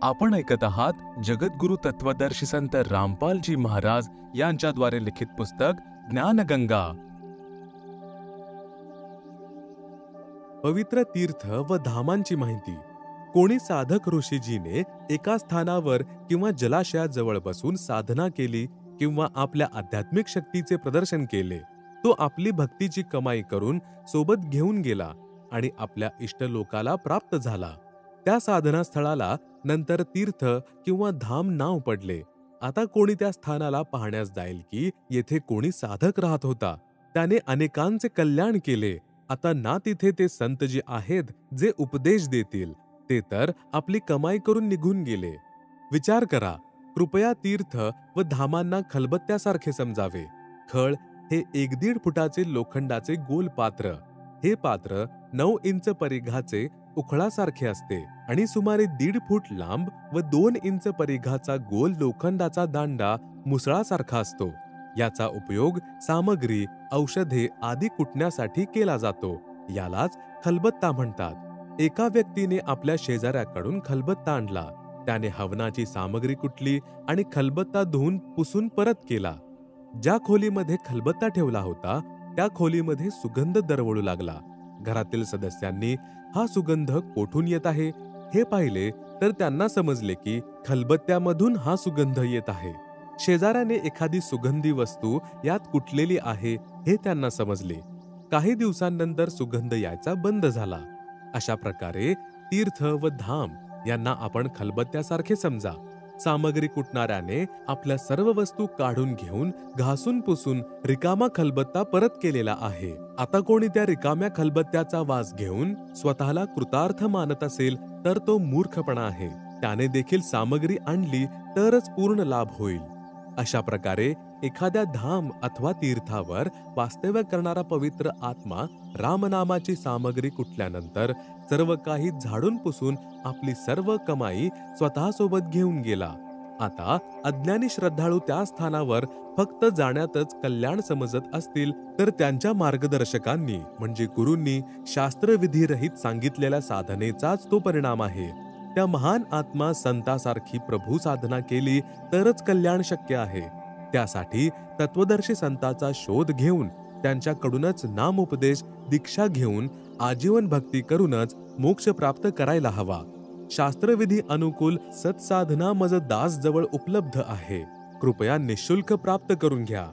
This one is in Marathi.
आपण ऐकत आहात जगद्गुरु तत्वदर्शी संत रामपालजी महाराज यांच्याद्वारे लिखित पुस्तक ज्ञानगंगा। पवित्र तीर्थ व धामांची माहिती। कोणी साधक ऋषीजीने एका स्थानावर किंवा जलाशयाजवळ बसून साधना केली किंवा आपल्या आध्यात्मिक शक्तीचे प्रदर्शन केले, तो आपली भक्तीची कमाई करून सोबत घेऊन गेला आणि आपल्या इष्टलोकाला प्राप्त झाला। त्या साधना स्थळाला नंतर तीर्थ किंवा धाम नाव पडले। आता कोणी त्या स्थानाला पाहण्यास जाईल की येथे कोणी साधक राहत होता, त्याने अनेकांचे कल्याण केले। आता ना तिथे ते संतजी आहेत जे उपदेश देतील, ते तर आपली कमाई करून निघून गेले। विचार करा, कृपया तीर्थ व धामांना खलबत्त्यासारखे समजावे। खळ हे 1.5 फुटाचे लोखंडाचे गोल पात्र। हे पात्र 9 इंच परिघाचे उखळासारखे असते आणि सुमारे 1.5 फूट लांब व 2 इंच परिघाचा गोल लोखंडाचा दांडा मुसळासारखा असतो। याचा उपयोग सामग्री, औषधे आदी कुटण्यासाठी केला जातो। यालाच खलबत्ता म्हणतात। एका व्यक्तीने आपल्या शेजाऱ्याकडून खलबत्ता आणला। त्याने हवनाची सामग्री कुटली आणि खलबत्ता धुवून पुसून परत केला। ज्या खोलीमध्ये खलबत्ता ठेवला होता त्या खोलीमध्ये सुगंध दरवळू लागला। घरातील सदस्यांनी हा सुगंध कोठून येत आहे हे पाहिले तर त्यांना समजले की खलबत्त्यामधून हा सुगंध येत आहे। शेजाऱ्याने एखादी सुगंधी वस्तू यात कुटलेली आहे हे त्यांना समजले। काही दिवसांनंतर सुगंध यायचा बंद झाला। अशा प्रकारे तीर्थ व धाम यांना आपण खलबत्त्यासारखे समजा। सामग्री कुटणाऱ्याने आपल्या सर्व वस्तू काढून घेऊन घासून पुसून रिकामा खलबत्ता परत केलेला आहे। आता कोणी त्या रिकाम्या खलबत्त्याचा वास घेऊन स्वतःला कृतार्थ मानत असेल तर तो मूर्खपणा आहे। त्याने देखील सामग्री आणली तरच पूर्ण लाभ होईल। अशा प्रकारे एखाद्या धाम अथवा तीर्थावर वास्तव्य करणारा पवित्र आत्मा रामनामाची सामग्री कुटल्यानंतर सर्व काही झाडून पुसून आपली सर्व कमाई स्वतःसोबत घेऊन गेला। आता अज्ञानी श्रद्धाळू त्या स्थानावर फक्त जाण्यातच कल्याण समजत असतील तर त्यांच्या मार्गदर्शकांनी म्हणजे गुरूंनी शास्त्रविधीरहित सांगितलेल्या साधनेचाच तो परिणाम आहे। त्या महान आत्मा संतासारखी प्रभू साधना केली तरच कल्याण शक्य आहे। त्यासाठी तत्वदर्शी संताचा शोध घेऊन त्यांच्याकडूनच नामोपदेश दीक्षा घेऊन आजीवन भक्ती करूनच मोक्ष प्राप्त करायला हवा। शास्त्रविधी अनुकूल सत्साधना मज दास जवळ उपलब्ध आहे। कृपया निःशुल्क प्राप्त करून घ्या।